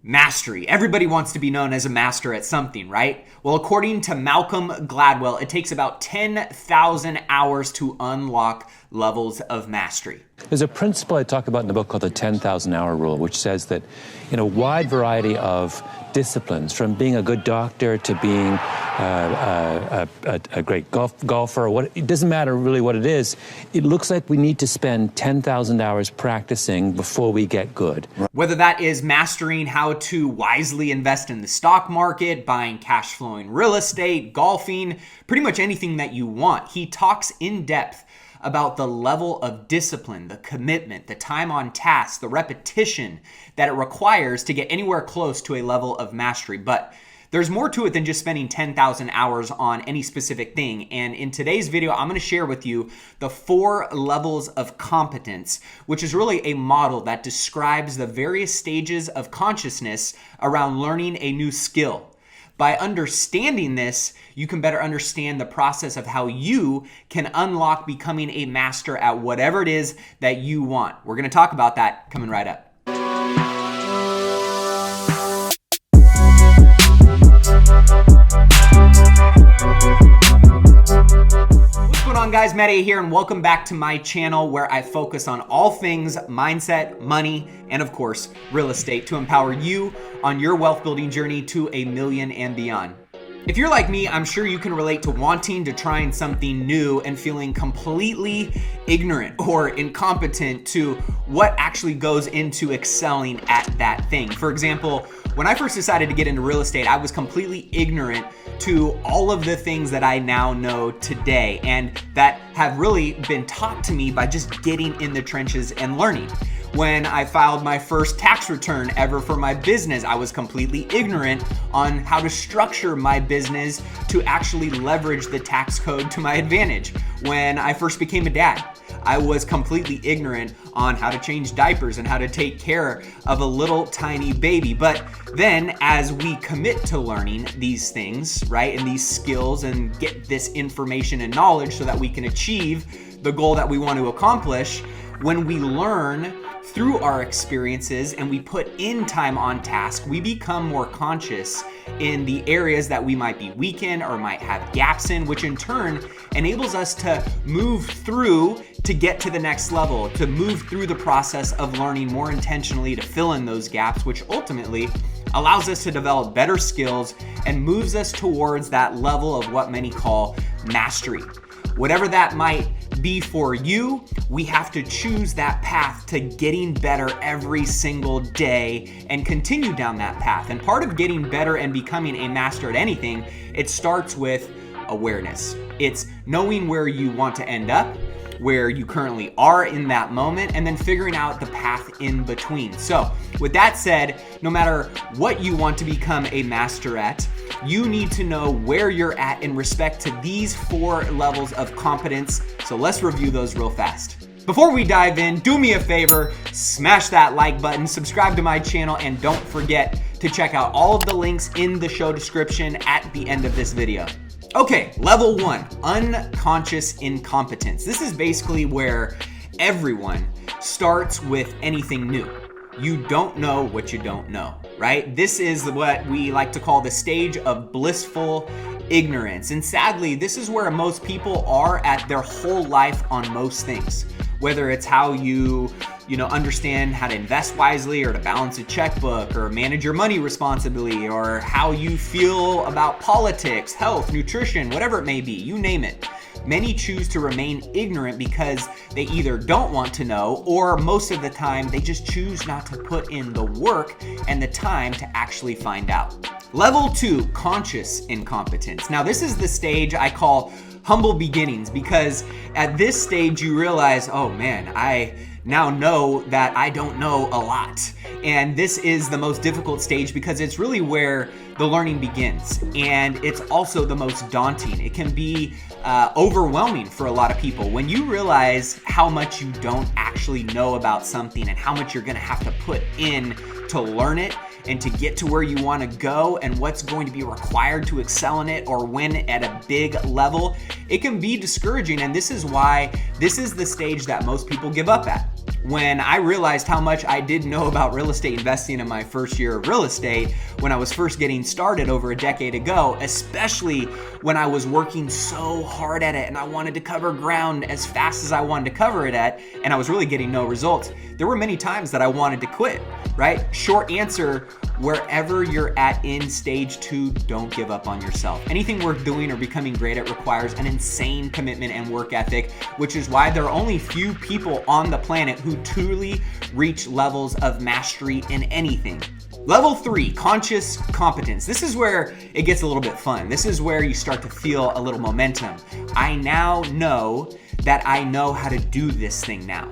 Mastery. Everybody wants to be known as a master at something, right? Well, according to Malcolm Gladwell, it takes about 10,000 hours to unlock levels of mastery. There's a principle I talk about in the book called the 10,000 hour rule, which says that in a wide variety of disciplines, from being a good doctor to being a great golfer, it doesn't matter really what it is, it looks like we need to spend 10,000 hours practicing before we get good. Whether that is mastering how to wisely invest in the stock market, buying cash flowing real estate, golfing, pretty much anything that you want. He talks in depth about the level of discipline, the commitment, the time on task, the repetition that it requires to get anywhere close to a level of mastery. But there's more to it than just spending 10,000 hours on any specific thing. And in today's video, I'm going to share with you the 4 levels of competence, which is really a model that describes the various stages of consciousness around learning a new skill. By understanding this, you can better understand the process of how you can unlock becoming a master at whatever it is that you want. We're going to talk about that coming right up. What's going on, guys? Matt A here, and welcome back to my channel where I focus on all things mindset, money, and of course, real estate to empower you on your wealth building journey to $1 million and beyond. If you're like me, I'm sure you can relate to wanting to try something new and feeling completely ignorant or incompetent to what actually goes into excelling at that thing. For example, when I first decided to get into real estate, I was completely ignorant to all of the things that I now know today and that have really been taught to me by just getting in the trenches and learning. When I filed my first tax return ever for my business, I was completely ignorant on how to structure my business to actually leverage the tax code to my advantage. When I first became a dad, I was completely ignorant on how to change diapers and how to take care of a little tiny baby. But then as we commit to learning these things, right, and these skills and get this information and knowledge so that we can achieve the goal that we want to accomplish, when we learn through our experiences and we put in time on task, we become more conscious in the areas that we might be weak in or might have gaps in, which in turn enables us to move through to get to the next level, to move through the process of learning more intentionally to fill in those gaps, which ultimately allows us to develop better skills and moves us towards that level of what many call mastery. Whatever that might be for you, we have to choose that path to getting better every single day and continue down that path. And part of getting better and becoming a master at anything, it starts with awareness. It's knowing where you want to end up, where you currently are in that moment, and then figuring out the path in between. So with that said, no matter what you want to become a master at, you need to know where you're at in respect to these 4 levels of competence. So let's review those real fast. Before we dive in, do me a favor, smash that like button, subscribe to my channel, and don't forget to check out all of the links in the show description at the end of this video. Okay, level 1, unconscious incompetence. This is basically where everyone starts with anything new. You don't know what you don't know, right? This is what we like to call the stage of blissful ignorance. And sadly, this is where most people are at their whole life on most things. Whether it's how you understand how to invest wisely or to balance a checkbook or manage your money responsibly, or how you feel about politics, health, nutrition, whatever it may be, you name it. Many choose to remain ignorant because they either don't want to know, or most of the time they just choose not to put in the work and the time to actually find out. Level 2, conscious incompetence. Now this is the stage I call humble beginnings, because at this stage you realize, oh man, I now know that I don't know a lot. And this is the most difficult stage because it's really where the learning begins. And it's also the most daunting. It can be overwhelming for a lot of people when you realize how much you don't actually know about something and how much you're gonna have to put in to learn it and to get to where you want to go and what's going to be required to excel in it or win at a big level. It can be discouraging, and this is why this is the stage that most people give up at. when I realized how much I didn't know about real estate investing in my first year of real estate when I was first getting started over a decade ago, especially when I was working so hard at it and I wanted to cover ground as fast as I wanted to cover it at, and I was really getting no results. There were many times that I wanted to quit, right? Short answer, wherever you're at in stage 2, don't give up on yourself. Anything worth doing or becoming great at requires an insane commitment and work ethic, which is why there are only few people on the planet who truly reach levels of mastery in anything. Level 3, conscious competence. This is where it gets a little bit fun. This is where you start to feel a little momentum. I now know that I know how to do this thing now.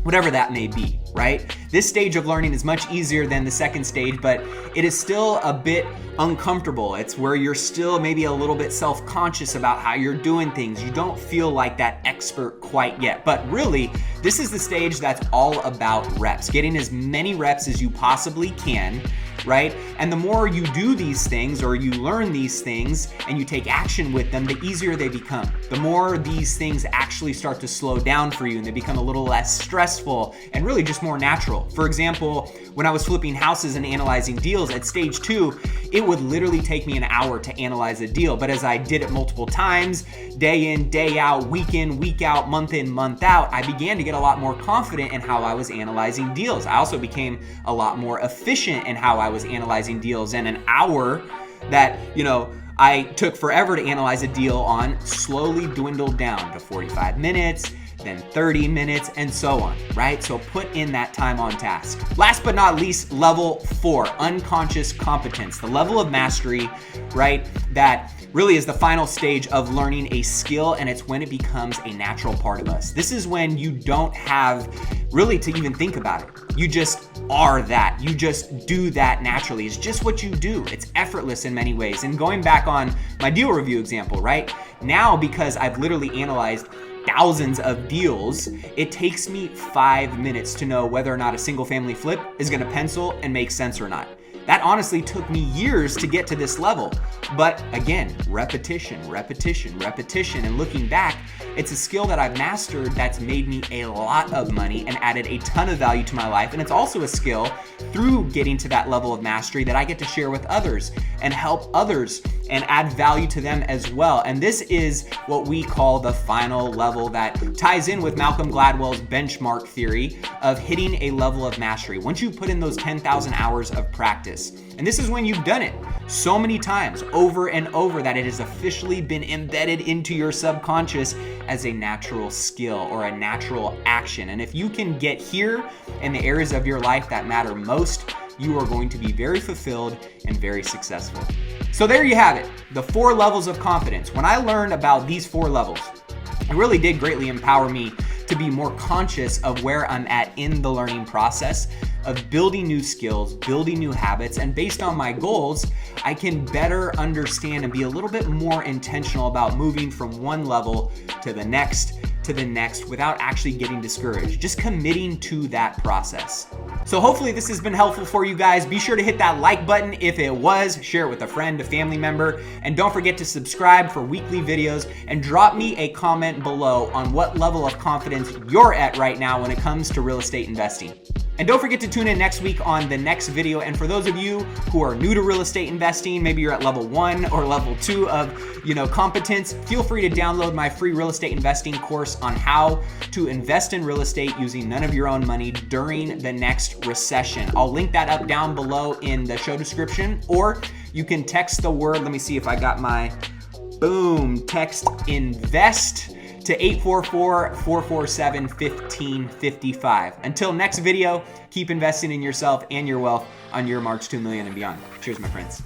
Whatever that may be, right? This stage of learning is much easier than the second stage, but it is still a bit uncomfortable. It's where you're still maybe a little bit self-conscious about how you're doing things. You don't feel like that expert quite yet, but really, this is the stage that's all about reps, getting as many reps as you possibly can, right? And the more you do these things or you learn these things and you take action with them, the easier they become. The more these things actually start to slow down for you and they become a little less stressful and really just more natural. For example, when I was flipping houses and analyzing deals at stage 2, it would literally take me an hour to analyze a deal. But as I did it multiple times, day in, day out, week in, week out, month in, month out, I began to get a lot more confident in how I was analyzing deals. I also became a lot more efficient in how I was analyzing deals, and an hour that, I took forever to analyze a deal on slowly dwindled down to 45 minutes, then 30 minutes, and so on, right? So put in that time on task. Last but not least, level 4, unconscious competence, the level of mastery, right? That really is the final stage of learning a skill, and it's when it becomes a natural part of us. This is when you don't have really to even think about it. You just are that. You just do that naturally. It's just what you do. It's effortless in many ways. And going back on my deal review example, right? Now, because I've literally analyzed thousands of deals, it takes me 5 minutes to know whether or not a single family flip is gonna pencil and make sense or not. That honestly took me years to get to this level. But again, repetition, and looking back, it's a skill that I've mastered that's made me a lot of money and added a ton of value to my life. And it's also a skill through getting to that level of mastery that I get to share with others and help others and add value to them as well. And this is what we call the final level that ties in with MalcoIm Gladwell's benchmark theory of hitting a level of mastery. Once you put in those 10,000 hours of practice, and this is when you've done it so many times over and over that it has officially been embedded into your subconscious as a natural skill or a natural action. And if you can get here in the areas of your life that matter most, you are going to be very fulfilled and very successful. So there you have it, the 4 levels of confidence. When I learned about these 4 levels, it really did greatly empower me to be more conscious of where I'm at in the learning process of building new skills, building new habits, and based on my goals, I can better understand and be a little bit more intentional about moving from one level to the next without actually getting discouraged, just committing to that process. So hopefully this has been helpful for you guys. Be sure to hit that like button if it was, share it with a friend, a family member, and don't forget to subscribe for weekly videos and drop me a comment below on what level of confidence you're at right now when it comes to real estate investing. And don't forget to tune in next week on the next video. And for those of you who are new to real estate investing, maybe you're at level 1 or level 2 of, competence, feel free to download my free real estate investing course on how to invest in real estate using none of your own money during the next recession. I'll link that up down below in the show description, or you can text the word, let me see if I got my, text INVEST to 844-447-1555. Until next video, keep investing in yourself and your wealth on your march to $1 million and beyond. Cheers, my friends.